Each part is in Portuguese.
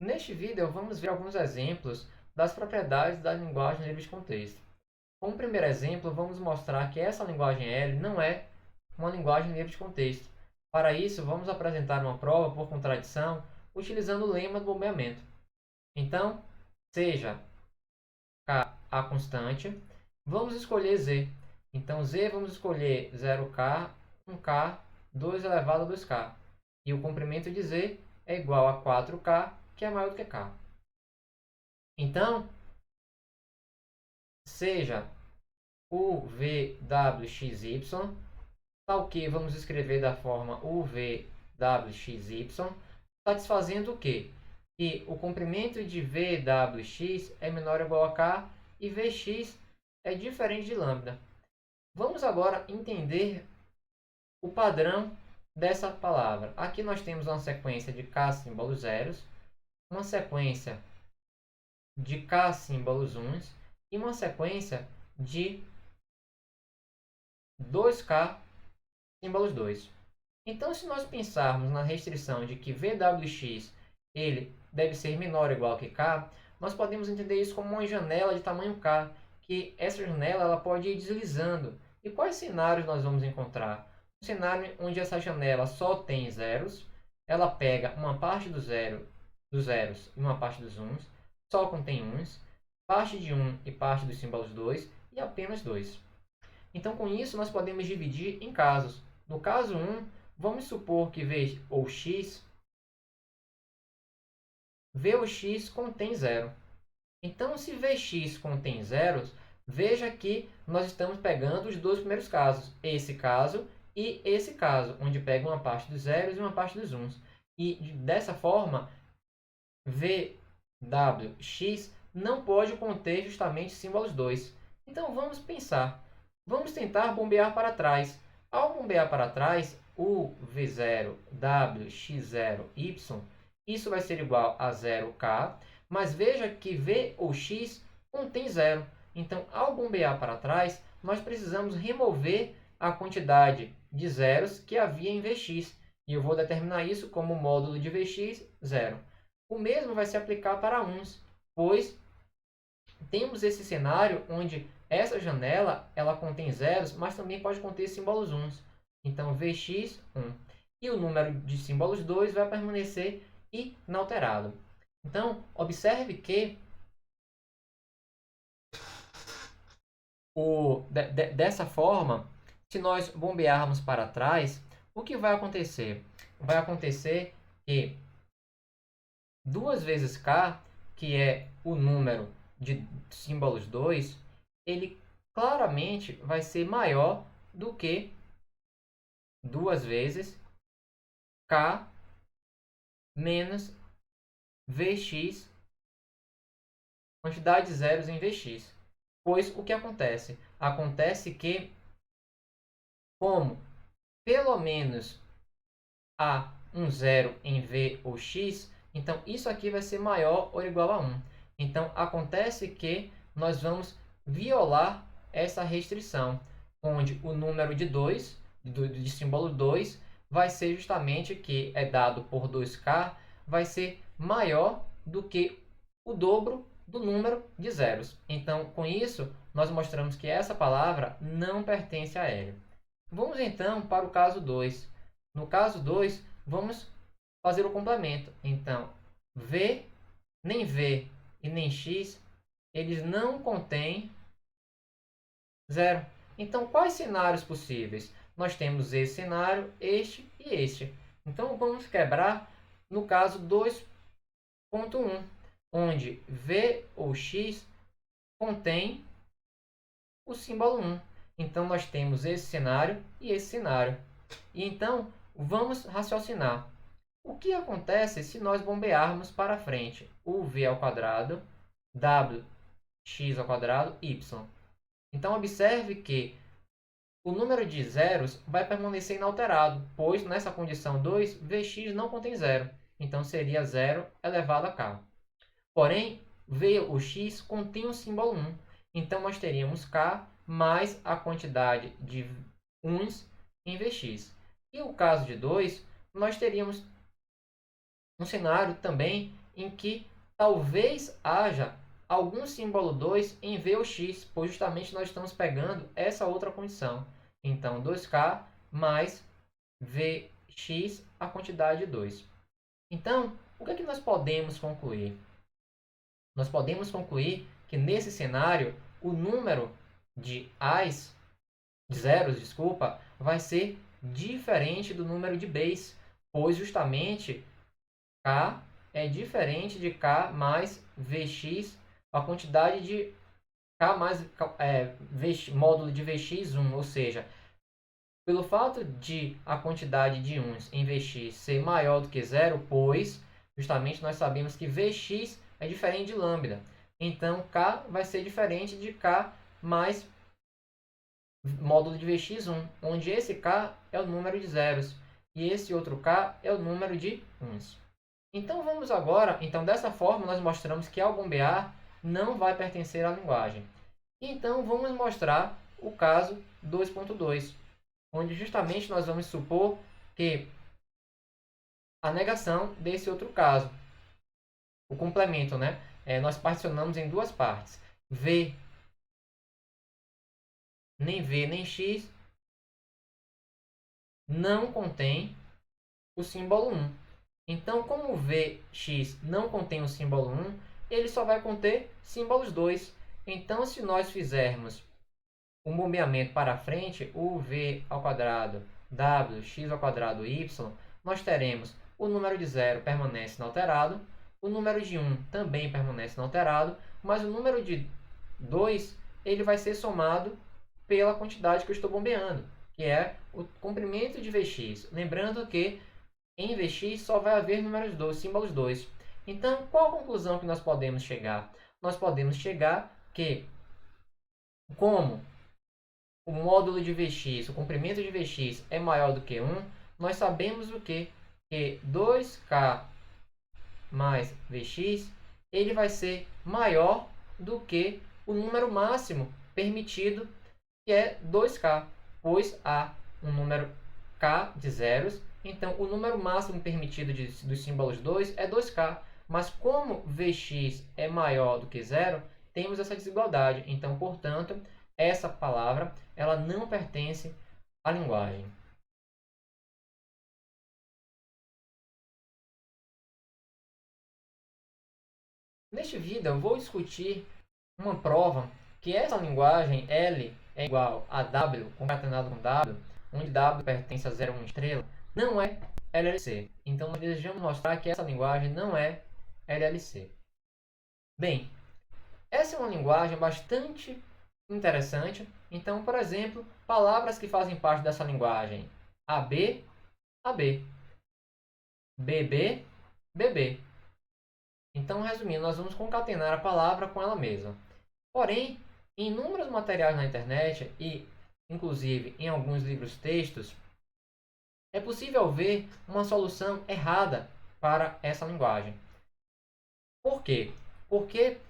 Neste vídeo, vamos ver alguns exemplos das propriedades da linguagem livre de contexto. Como primeiro exemplo, vamos mostrar que essa linguagem L não é uma linguagem livre de contexto. Para isso, vamos apresentar uma prova por contradição utilizando o lema do bombeamento. Então, seja K a constante, vamos escolher Z. Então, Z vamos escolher 0K, 1K, 2 elevado a 2K. E o comprimento de Z é igual a 4K, que é maior do que K. Então, seja UVWXY, tal que vamos escrever da forma UVWXY, satisfazendo o quê? Que o comprimento de VWX é menor ou igual a K e Vx é diferente de lambda. Vamos agora entender o padrão dessa palavra. Aqui nós temos uma sequência de K símbolos zeros, uma sequência de K símbolos uns e uma sequência de 2K símbolos 2. Então, se nós pensarmos na restrição de que VWX ele deve ser menor ou igual que K, nós podemos entender isso como uma janela de tamanho K, que essa janela ela pode ir deslizando. E quais cenários nós vamos encontrar? Um cenário onde essa janela só tem zeros, ela pega uma parte dos zeros e uma parte dos uns, só contém uns, parte de 1 e parte dos símbolos 2 e apenas 2. Então, com isso, nós podemos dividir em casos. No caso 1, vamos supor que V ou X contém zero. Então, se Vx contém zeros, veja que nós estamos pegando os dois primeiros casos. Esse caso e esse caso, onde pega uma parte dos zeros e uma parte dos uns. E, dessa forma, VWX não pode conter justamente símbolos 2. Então, vamos pensar. Vamos tentar bombear para trás. Ao bombear para trás, o V0, W, X0, Y, isso vai ser igual a 0K, mas veja que V ou X contém zero. Então, ao bombear para trás, nós precisamos remover a quantidade de zeros que havia em Vx. E eu vou determinar isso como módulo de Vx, zero. O mesmo vai se aplicar para uns, pois temos esse cenário onde essa janela ela contém zeros, mas também pode conter símbolos uns. Então, Vx, 1. E o número de símbolos 2 vai permanecer inalterado. Então, observe que dessa forma, se nós bombearmos para trás, o que vai acontecer? Vai acontecer que 2 vezes k, que é o número de símbolos 2, ele claramente vai ser maior do que 2 vezes k menos Vx, quantidade de zeros em Vx. Pois o que acontece? Acontece que, como pelo menos há um zero em V ou X, então isso aqui vai ser maior ou igual a 1. Então acontece que nós vamos violar essa restrição, onde o número de 2, de símbolo 2, vai ser justamente que é dado por 2K, vai ser maior do que o dobro do número de zeros. Então, com isso, nós mostramos que essa palavra não pertence a L. Vamos então para o caso 2. No caso 2, vamos fazer o complemento. Então, nem V e nem X, eles não contêm zero. Então, quais cenários possíveis? Nós temos esse cenário, este e este. Então, vamos quebrar no caso 2.1, onde V ou X contém o símbolo 1. Então, nós temos esse cenário e esse cenário. E então, vamos raciocinar. O que acontece se nós bombearmos para frente? V ao quadrado, W, X ao quadrado, Y. Então, observe que o número de zeros vai permanecer inalterado, pois nessa condição 2, Vx não contém zero. Então, seria 0 elevado a k. Porém, V ou X contém o símbolo 1. Então, nós teríamos k mais a quantidade de uns em Vx. E o caso de 2, nós teríamos um cenário também em que talvez haja algum símbolo 2 em V ou X, pois justamente nós estamos pegando essa outra condição. Então, 2K mais Vx, a quantidade 2. Então, o que é que nós podemos concluir? Nós podemos concluir que nesse cenário, o número de A's, de zeros, desculpa, vai ser diferente do número de B's, pois justamente K é diferente de K mais Vx, a quantidade de K mais módulo de Vx1, ou seja, pelo fato de a quantidade de 1 em Vx ser maior do que zero, pois justamente nós sabemos que Vx é diferente de lambda. Então, K vai ser diferente de K mais módulo de Vx1, onde esse K é o número de zeros e esse outro K é o número de 1s. Então, vamos agora, dessa forma nós mostramos que ao bombear não vai pertencer à linguagem. Então, vamos mostrar o caso 2.2, onde justamente nós vamos supor que a negação desse outro caso, o complemento, né? Nós particionamos em duas partes. V nem X não contém o símbolo 1. Então, como o Vx não contém o símbolo 1, ele só vai conter símbolos 2. Então, se nós fizermos um bombeamento para frente, o v ao quadrado w, x ao quadrado y, nós teremos o número de 0 permanece inalterado, o número de 1 também permanece inalterado, mas o número de 2 ele vai ser somado pela quantidade que eu estou bombeando, que é o comprimento de Vx. Lembrando que em Vx só vai haver números 2, símbolos 2. Então, qual a conclusão que nós podemos chegar? Nós podemos chegar que, como o módulo de Vx, o comprimento de Vx é maior do que 1, nós sabemos o quê? Que 2K mais Vx ele vai ser maior do que o número máximo permitido, que é 2K, pois há um número K de zeros, então o número máximo permitido dos símbolos 2 é 2K, mas como Vx é maior do que zero, temos essa desigualdade. Então, portanto, essa palavra ela não pertence à linguagem. Neste vídeo eu vou discutir uma prova que essa linguagem L é igual a W concatenado com W, onde W pertence a 0, 1 estrela, não é LLC. Então nós desejamos mostrar que essa linguagem não é LLC. Bem, essa é uma linguagem bastante interessante. Então, por exemplo, palavras que fazem parte dessa linguagem: AB, AB, BB, BB. Então, resumindo, nós vamos concatenar a palavra com ela mesma. Porém, em inúmeros materiais na internet e, inclusive, em alguns livros-textos, é possível ver uma solução errada para essa linguagem. Por quê? Porque,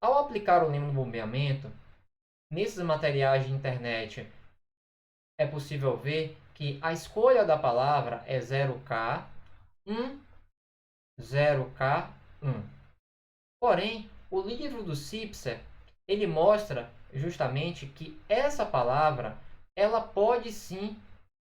ao aplicar o lema do bombeamento, nesses materiais de internet, é possível ver que a escolha da palavra é 0K1, 0K1. Porém, o livro do Sipser, ele mostra justamente que essa palavra ela pode sim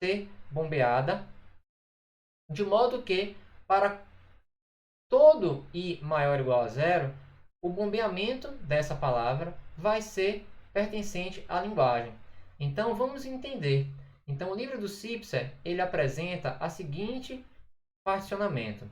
ser bombeada, de modo que para todo i maior ou igual a zero, o bombeamento dessa palavra vai ser pertencente à linguagem. Então, vamos entender. Então, o livro do Sipser, ele apresenta a seguinte particionamento.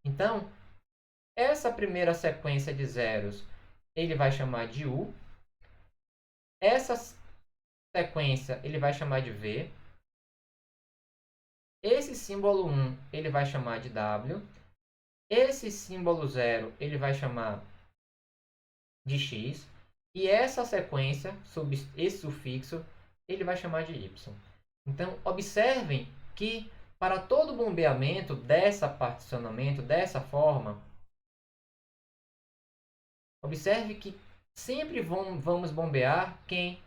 Então, essa primeira sequência de zeros, ele vai chamar de U. Essa sequência, ele vai chamar de V. Esse símbolo 1, ele vai chamar de W. Esse símbolo 0, ele vai chamar de X. E essa sequência, esse sufixo, ele vai chamar de Y. Então, observem que para todo bombeamento dessa particionamento, dessa forma, observe que sempre vamos bombear quem?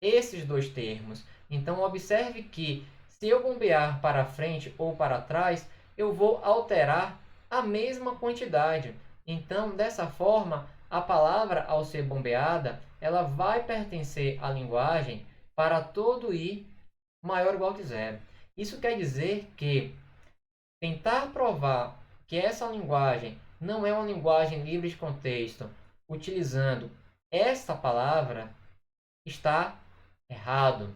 Esses dois termos. Então, observe que se eu bombear para frente ou para trás, eu vou alterar a mesma quantidade. Então, dessa forma, a palavra, ao ser bombeada, ela vai pertencer à linguagem para todo i maior ou igual que zero. Isso quer dizer que tentar provar que essa linguagem não é uma linguagem livre de contexto, utilizando esta palavra, está errado.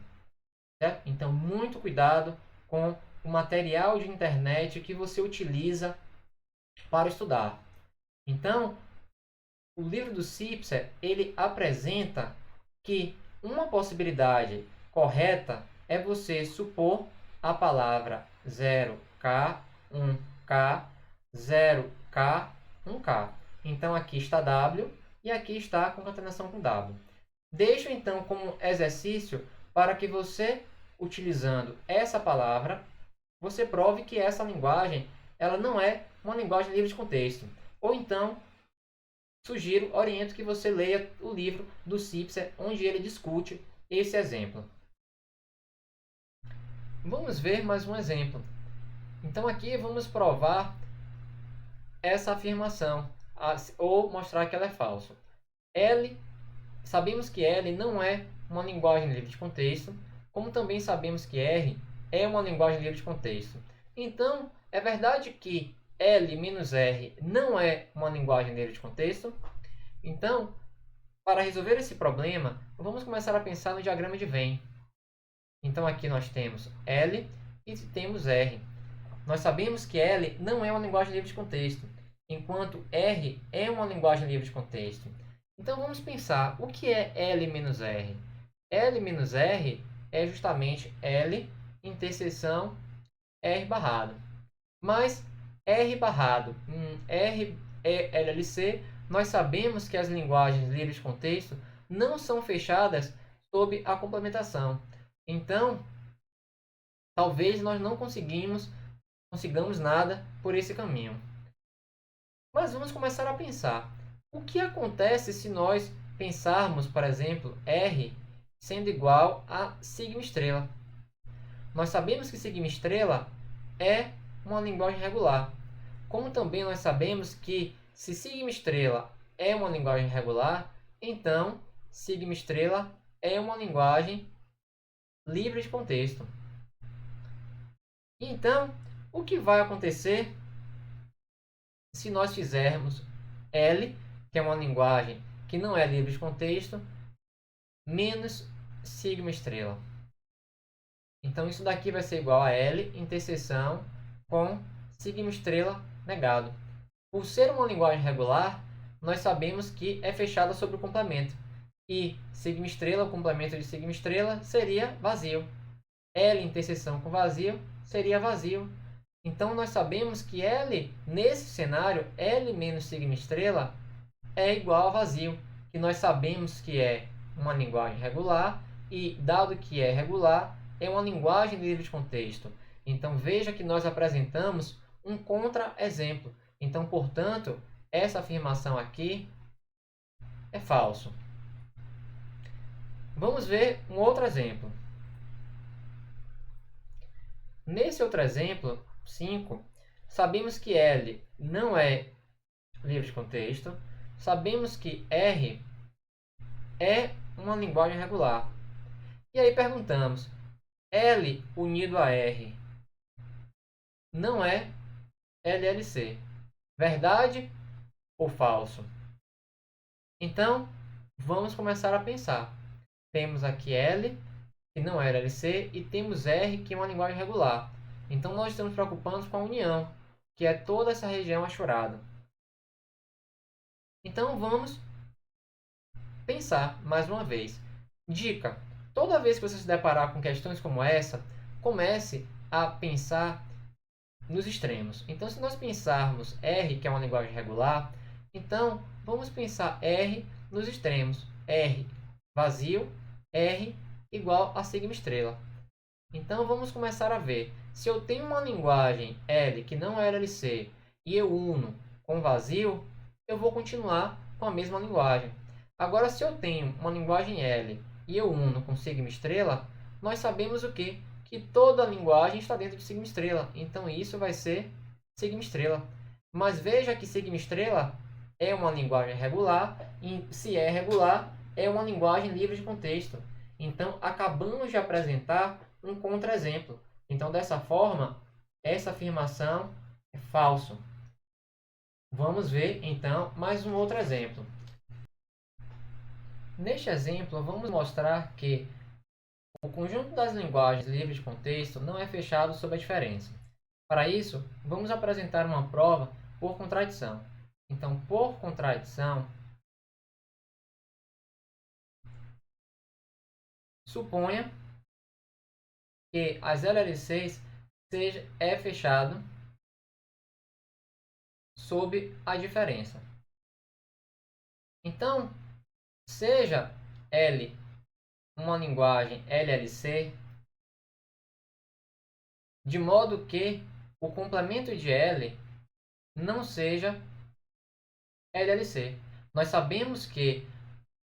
Certo? Então, muito cuidado com o material de internet que você utiliza para estudar. Então, o livro do Cipser, ele apresenta que uma possibilidade correta é você supor a palavra 0K, 1K, 0K, 1K. Então, aqui está W e aqui está a concatenação com W. Deixo, então, como exercício para que você, utilizando essa palavra, você prove que essa linguagem ela não é uma linguagem livre de contexto. Ou então, sugiro, oriento que você leia o livro do Cipser, onde ele discute esse exemplo. Vamos ver mais um exemplo. Então, aqui vamos provar essa afirmação, ou mostrar que ela é falsa. Sabemos que L não é uma linguagem livre de contexto, como também sabemos que R é uma linguagem livre de contexto. Então, é verdade que L-R não é uma linguagem livre de contexto? Então, para resolver esse problema, vamos começar a pensar no diagrama de Venn. Então, aqui nós temos L e temos R. Nós sabemos que L não é uma linguagem livre de contexto, enquanto R é uma linguagem livre de contexto. Então, vamos pensar, o que é L-R? L-R é justamente L interseção R barrado. Mas R barrado, R é LLC, nós sabemos que as linguagens livres de contexto não são fechadas sob a complementação. Então, talvez nós não consigamos nada por esse caminho. Mas vamos começar a pensar. O que acontece se nós pensarmos, por exemplo, R sendo igual a sigma estrela? Nós sabemos que sigma estrela é uma linguagem regular. Como também nós sabemos que se sigma estrela é uma linguagem regular, então sigma estrela é uma linguagem livre de contexto. Então, o que vai acontecer se nós fizermos L, que é uma linguagem que não é livre de contexto, menos sigma estrela? Então, isso daqui vai ser igual a L interseção com sigma estrela negado. Por ser uma linguagem regular, nós sabemos que é fechada sobre o complemento. E sigma estrela, o complemento de sigma estrela, seria vazio. L interseção com vazio seria vazio. Então, nós sabemos que L, nesse cenário, L menos sigma estrela é igual a vazio, que nós sabemos que é uma linguagem regular e, dado que é regular, é uma linguagem livre de contexto. Então, veja que nós apresentamos um contra-exemplo. Então, portanto, essa afirmação aqui é falso. Vamos ver um outro exemplo. Nesse outro exemplo, 5, sabemos que L não é livre de contexto, sabemos que R é uma linguagem regular. E aí perguntamos, L unido a R não é LLC. Verdade ou falso? Então, vamos começar a pensar. Temos aqui L, que não é LLC, e temos R, que é uma linguagem regular. Então, nós estamos preocupados com a união, que é toda essa região achurada. Então, vamos pensar mais uma vez. Dica: toda vez que você se deparar com questões como essa, comece a pensar nos extremos. Então, se nós pensarmos R, que é uma linguagem regular, então vamos pensar R nos extremos. R vazio, R igual a sigma estrela. Então, vamos começar a ver. Se eu tenho uma linguagem L que não é LLC e eu uno com vazio, eu vou continuar com a mesma linguagem. Agora, se eu tenho uma linguagem L e eu uno com sigma estrela, nós sabemos o quê? Que toda linguagem está dentro de sigma estrela. Então isso vai ser sigma estrela. Mas veja que sigma estrela é uma linguagem regular, e se é regular, é uma linguagem livre de contexto. Então acabamos de apresentar um contra-exemplo. Então dessa forma, essa afirmação é falso. Vamos ver então mais um outro exemplo. Neste exemplo, vamos mostrar que o conjunto das linguagens livres de contexto não é fechado sob a diferença. Para isso, vamos apresentar uma prova por contradição. Então, por contradição, suponha que as LL6 é fechado sob a diferença. Então, seja L uma linguagem LLC, de modo que o complemento de L não seja LLC. Nós sabemos que,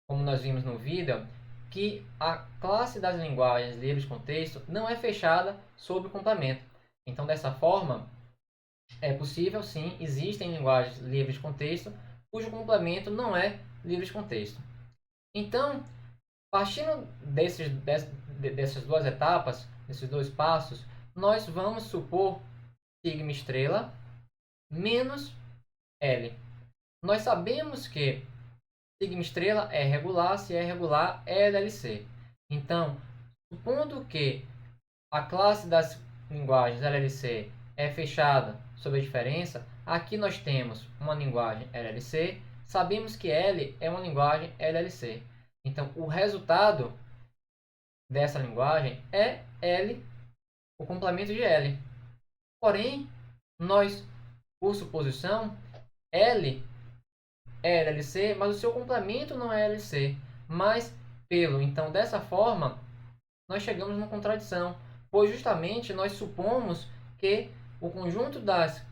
como nós vimos no vídeo, que a classe das linguagens livres de contexto não é fechada sob o complemento. Então, dessa forma, é possível, sim, existem linguagens livres de contexto cujo complemento não é livre de contexto. Então, partindo dessas duas etapas, desses dois passos, nós vamos supor sigma estrela menos L. Nós sabemos que sigma estrela é regular, se é regular, é LLC. Então, supondo que a classe das linguagens LLC é fechada sob a diferença, aqui nós temos uma linguagem LLC, sabemos que L é uma linguagem LLC. Então, o resultado dessa linguagem é L, o complemento de L. Porém, nós, por suposição, L é LLC, mas o seu complemento não é LLC, mas pelo. Então, dessa forma, nós chegamos numa contradição, pois justamente nós supomos que o conjunto das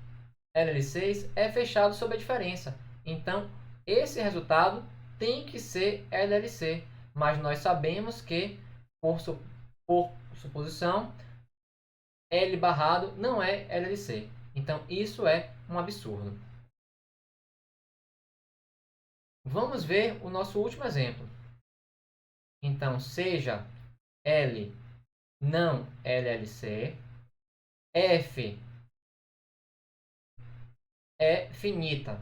LL6 é fechado sob a diferença. Então, esse resultado tem que ser LLC, mas nós sabemos que, por suposição, L barrado não é LLC. Então, isso é um absurdo. Vamos ver o nosso último exemplo. Então, seja L não LLC, F é finita.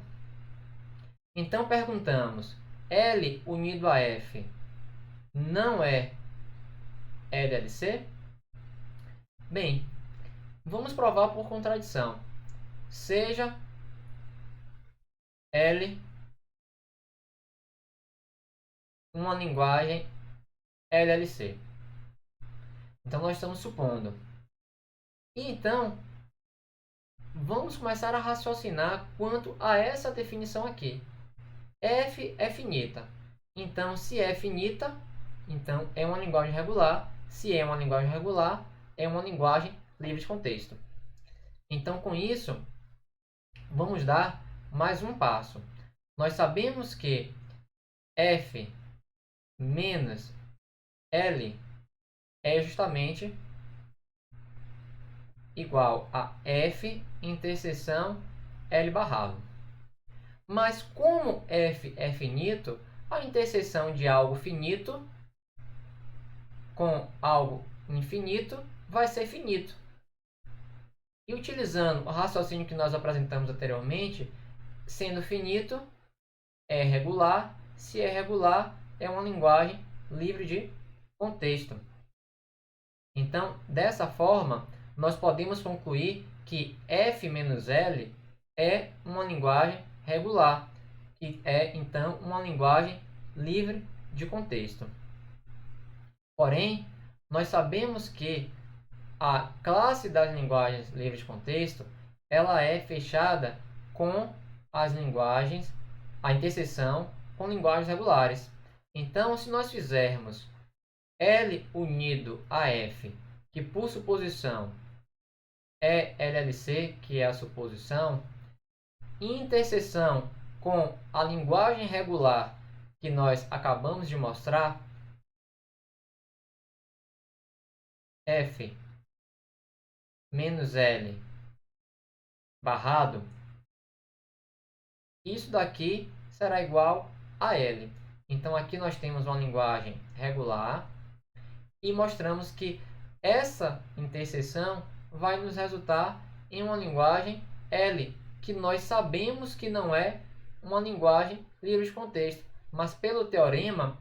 Então, perguntamos, L unido a F não é LLC? Bem, vamos provar por contradição. Seja L uma linguagem LLC. Então, nós estamos supondo. E então, vamos começar a raciocinar quanto a essa definição aqui. F é finita. Então, se é finita, então é uma linguagem regular. Se é uma linguagem regular, é uma linguagem livre de contexto. Então, com isso, vamos dar mais um passo. Nós sabemos que F menos L é justamente igual a F interseção L barrado. Mas como F é finito, a interseção de algo finito com algo infinito vai ser finito. E utilizando o raciocínio que nós apresentamos anteriormente, sendo finito, é regular. Se é regular, é uma linguagem livre de contexto. Então, dessa forma, nós podemos concluir que F menos L é uma linguagem regular, que é, então, uma linguagem livre de contexto. Porém, nós sabemos que a classe das linguagens livres de contexto, ela é fechada com as linguagens, a interseção com linguagens regulares. Então, se nós fizermos L unido a F, que por suposição é LLC, que é a suposição, interseção com a linguagem regular que nós acabamos de mostrar, F menos L barrado, isso daqui será igual a L. Então, aqui nós temos uma linguagem regular e mostramos que essa interseção vai nos resultar em uma linguagem L, que nós sabemos que não é uma linguagem livre de contexto, mas pelo teorema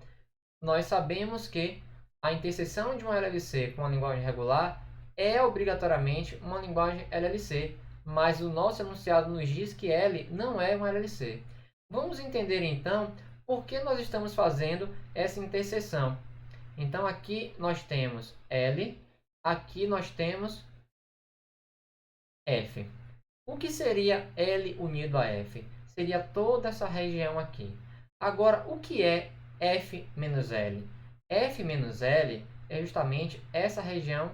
nós sabemos que a interseção de uma LLC com uma linguagem regular é obrigatoriamente uma linguagem LLC, mas o nosso enunciado nos diz que L não é uma LLC. Vamos entender então por que nós estamos fazendo essa interseção. Então aqui nós temos L, aqui nós temos F. O que seria L unido a F? Seria toda essa região aqui. Agora, o que é F menos L? F menos L é justamente essa região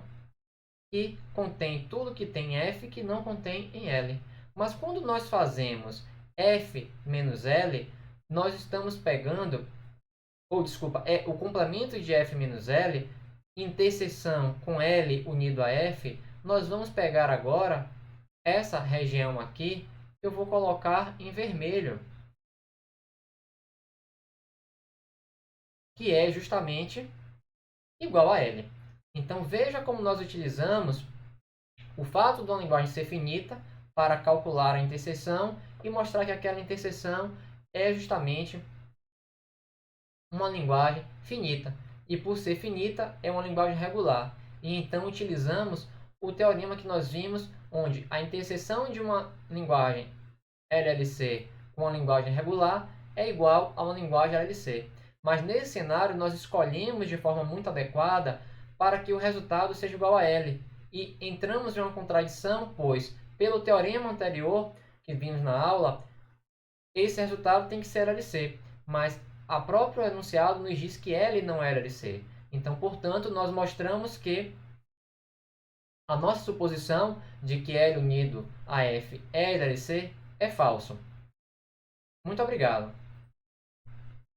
que contém tudo que tem F que não contém em L. Mas quando nós fazemos F menos L, nós estamos pegando, ou desculpa, é o complemento de F menos L, interseção com L unido a F, nós vamos pegar agora essa região aqui, eu vou colocar em vermelho, que é justamente igual a L. Então, veja como nós utilizamos o fato de uma linguagem ser finita para calcular a interseção e mostrar que aquela interseção é justamente uma linguagem finita. E por ser finita, é uma linguagem regular. E então utilizamos o teorema que nós vimos, onde a interseção de uma linguagem LLC com uma linguagem regular é igual a uma linguagem LLC. Mas nesse cenário, nós escolhemos de forma muito adequada para que o resultado seja igual a L. E entramos em uma contradição, pois, pelo teorema anterior que vimos na aula, esse resultado tem que ser LLC. Mas a próprio enunciado nos diz que L não é LLC. Então, portanto, nós mostramos que a nossa suposição de que L unido a F é LLC é falso. Muito obrigado.